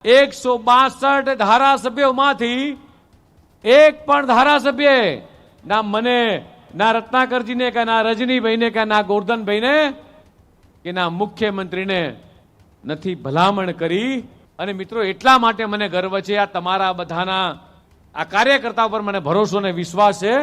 162 ધારાસભ્યોમાંથી એક પણ ધારાસભ્ય ના મને, ના રત્નાકરજીને, કે ના રજનીભાઈને, કે ના ગોરધનભાઈને, કે ના મુખ્યમંત્રીને નથી ભલામણ કરી. અને મિત્રો, એટલા માટે મને ગર્વ છે, આ તમારા બધાના આ કાર્યકર્તાઓ પર મને ભરોસો અને વિશ્વાસ છે.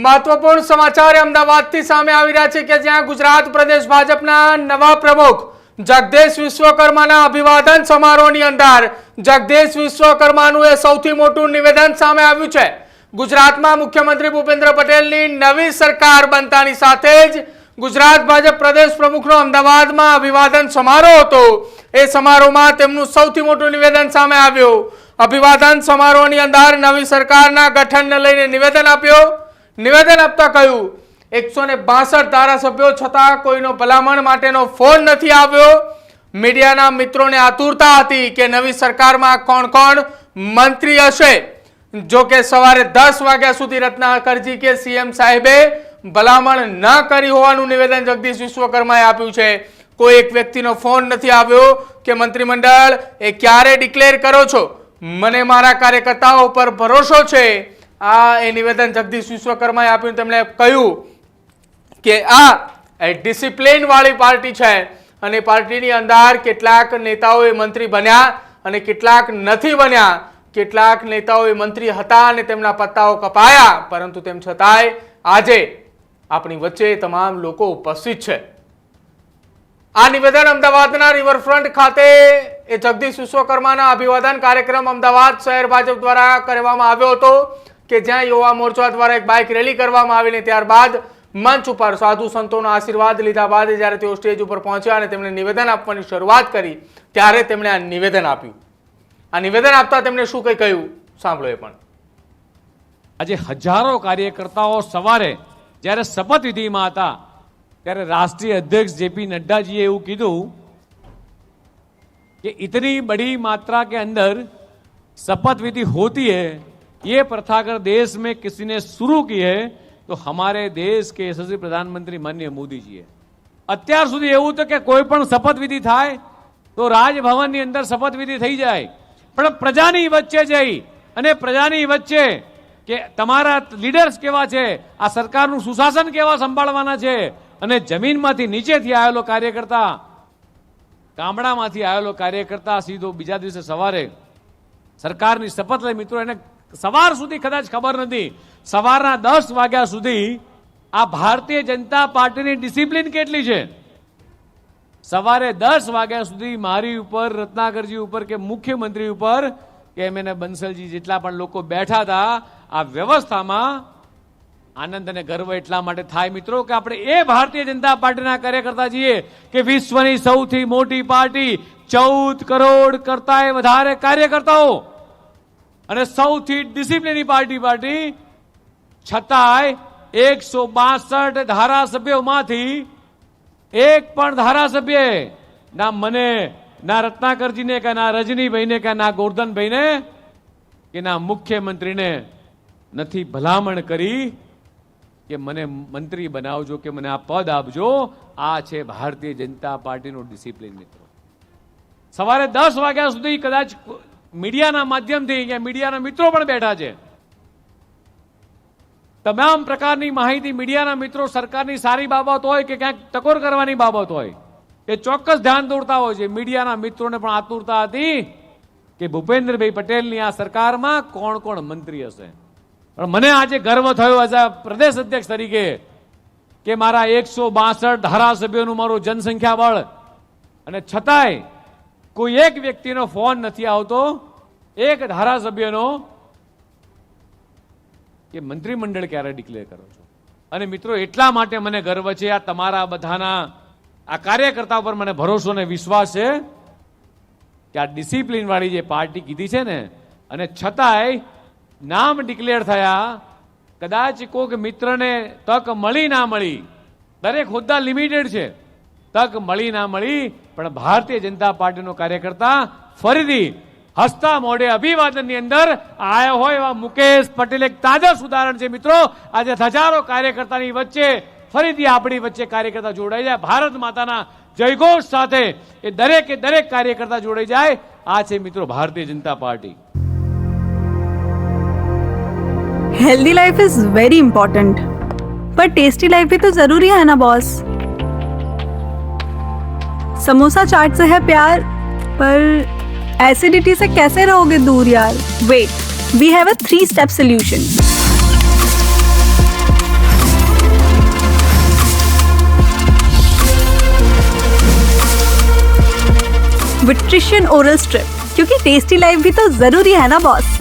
મહત્વપૂર્ણ સમાચાર અમદાવાદથી સામે આવી રહ્યા છે કે જ્યાં ગુજરાત પ્રદેશ ભાજપના નવા પ્રમુખ જગદીશ વિશ્વકર્માના અભિવાદન સમારોહની અંદર જગદીશ વિશ્વકર્માનું એ સૌથી મોટું નિવેદન સામે આવ્યું છે. ગુજરાતમાં મુખ્યમંત્રી ભૂપેન્દ્ર પટેલની નવી સરકાર બનતાની સાથે જ ગુજરાત ભાજપ પ્રદેશ પ્રમુખનો અમદાવાદમાં અભિવાદન સમારોહ હતો. એ સમારોહમાં તેમનું સૌથી મોટું નિવેદન સામે આવ્યું. અભિવાદન સમારોહની અંદર નવી સરકારના ગઠનને લઈને નિવેદન આપ્યું. નિવેદન આપતા કહ્યું, 162 ધારાસભ્યો છતાં કોઈનો ભલામણ માટેનો ફોન નથી આવ્યો. મીડિયાના મિત્રોને આતુરતા હતી કે નવી સરકારમાં કોણ કોણ મંત્રી હશે. જો કે સવારે 10 વાગ્યા સુધી રત્નાકરજી કે સીએમ સાહેબે ભલામણ ન કરી હોવાનું નિવેદન જગદીશ વિશ્વકર્માએ આપ્યું છે. કોઈ એક વ્યક્તિનો ફોન નથી આવ્યો કે મંત્રીમંડળ એ ક્યારે ડિક્લેર કરો છો, મને મારા કાર્યકર્તાઓ પર ભરોસો છે. આ એ નિવેદન જગદીશ વિશ્વકર્માએ આપ્યું. તેમણે કહ્યું કે આ ડિસિપ્લિન વાળી પાર્ટી છે અને પાર્ટીની અંદર કેટલાક નેતાઓએ મંત્રી બન્યા અને કેટલાક નથી બન્યા. કેટલાક નેતાઓએ મંત્રી હતા અને તેમના પત્તાઓ કપાયા, પરંતુ તેમ છતાંય આજે આપણી વચ્ચે તમામ લોકો ઉપસ્થિત છે. આ નિવેદન અમદાવાદના રિવરફ્રન્ટ ખાતે એ જગદીશ વિશ્વકર્માના અભિવાદન કાર્યક્રમ અમદાવાદ શહેર ભાજપ દ્વારા કરવામાં આવ્યો હતો કે જ્યાં યુવા મોરચા દ્વારા એક બાઇક રેલી કરવામાં આવીને ત્યારબાદ મંચ ઉપર સાધુ સંતોના આશીર્વાદ લીધા બાદ જ્યારે તેઓ સ્ટેજ ઉપર પહોંચ્યા અને તેમણે નિવેદન આપવાની શરૂઆત કરી ત્યારે તેમણે આ નિવેદન આપ્યું. આ નિવેદન આપતા તેમણે શું કંઈ કહ્યું સાંભળો. એ પણ આજે હજારો કાર્યકર્તાઓ સવારે જ્યારે શપથવિધિમાં હતા ત્યારે રાષ્ટ્રીય અધ્યક્ષ જેપી નડ્ડાજીએ એવું કીધું कि इतनी बड़ी मात्रा के अंदर शपथ विधि होती है, ये प्रथा अगर देश में किसी ने शुरू की है तो हमारे देश के यशस्वी प्रधानमंत्री माननीय मोदी जी है. અત્યાર સુધી એવું તો કે કોઈ પણ શપથ વિધિ થાય તો રાજભવનની અંદર શપથ વિધિ થઈ જાય, પણ પ્રજાની વચ્ચે જઈ અને પ્રજાની વચ્ચે કે તમારા લીડર્સ કેવા છે, આ સરકારનું સુશાસન કેવા સંભાળવાના છે, અને જમીનમાંથી નીચેથી આવેલો કાર્યકર્તા, ગામડામાંથી આવેલો કાર્યકર્તા સીધો બીજા દિવસે સવારે સરકારની શપથ લઈ. મિત્રો, એને સવાર સુધી કદાચ ખબર નથી, સવારના 10 વાગ્યા સુધી આ ભારતીય જનતા પાર્ટીની ડિસિપ્લિન કેટલી છે. સવારે 10 વાગ્યા સુધી મારી ઉપર, રત્નાકરજી ઉપર કે મુખ્યમંત્રી ઉપર કે એમ એને બંસલજી જેટલા પણ લોકો બેઠા હતા, આ વ્યવસ્થામાં આનંદ અને ગર્વ એટલા માટે થાય મિત્રો કે આપણે એ ભારતીય જનતા પાર્ટીના કાર્યકર્તા છીએ કે વિશ્વની સૌથી મોટી પાર્ટી, 14 કરોડ કરતાંય વધારે કાર્યકર્તાઓ અને સૌથી ડિસિપ્લિનની પાર્ટી, છતાંય 162 ધારાસભ્યોમાંથી એક પણ ધારાસભ્ય ના મને, ના રત્નાકરજીને, કે ના રજનીભાઈને, કે ના ગોરધનભાઈને, કે ના મુખ્યમંત્રીને નથી ભલામણ કરી કે મને મંત્રી બનાવજો કે મને આ પદ આપજો. આ છે ભારતીય જનતા પાર્ટીનું ડિસિપ્લિન. મિત્રો, સવારે 10 વાગ્યા સુધી કદાચ મીડિયાના માધ્યમથી, અહીંયા મીડિયાના મિત્રો પણ બેઠા છે, તમામ પ્રકારની માહિતી મીડિયાના મિત્રો સરકારની સારી બાબત હોય કે ક્યાંક ટકોર કરવાની બાબત હોય એ ચોક્કસ ધ્યાન દોરતા હોય છે. મીડિયાના મિત્રોને પણ આતુરતા હતી કે ભૂપેન્દ્રભાઈ પટેલની આ સરકારમાં કોણ કોણ મંત્રી હશે. પણ મને આજે ગર્વ થયો એઝ અ પ્રદેશ અધ્યક્ષ તરીકે કે મારા 162 ધારાસભ્યોનું મારું જનસંખ્યા બળ, અને છતાંય કોઈ એક વ્યક્તિનો ફોન નથી આવતો, એક ધારાસભ્યનો, કે મંત્રીમંડળ ક્યારે ડિક્લેર કરો છો. અને મિત્રો, એટલા માટે મને ગર્વ છે, આ તમારા બધાના આ કાર્યકર્તા પર મને ભરોસો અને વિશ્વાસ છે કે આ ડિસિપ્લિન વાળી જે પાર્ટી કીધી છે ને, અને છતાંય નામ ડિક્લેર થયા. કદાચ કોઈક મિત્રને તક મળી ના મળી, દરેક હોદ્દા લિમિટેડ છે, તક મળી ના મળી, પણ ભારતીય જનતા પાર્ટીનો કાર્યકર્તા ફરીથી હસતા મોઢે અભિવાદનની અંદર આયા હોય એવા મુકેશ પટેલ એક તાજસ ઉદાહરણ છે મિત્રો. આજે હજારો કાર્યકર્તાની વચ્ચે ફરીથી આપણી વચ્ચે કાર્યકર્તા જોડાઈ જાય, ભારત માતાના જયઘોષ સાથે એ દરેક કાર્યકર્તા જોડાઈ જાય. આ છે મિત્રો Bharatiya Janata Party. Healthy life is very important, पर टेस्टी लाइफ भी तो जरूरी है ना बॉस. समोसा चाट से है प्यार, पर एसिडिटी से कैसे रहोगे दूर यार. Wait, we have a 3-step solution. विट्रिशियन ओरल स्ट्रिप, क्योंकि टेस्टी लाइफ भी तो जरूरी है ना बॉस.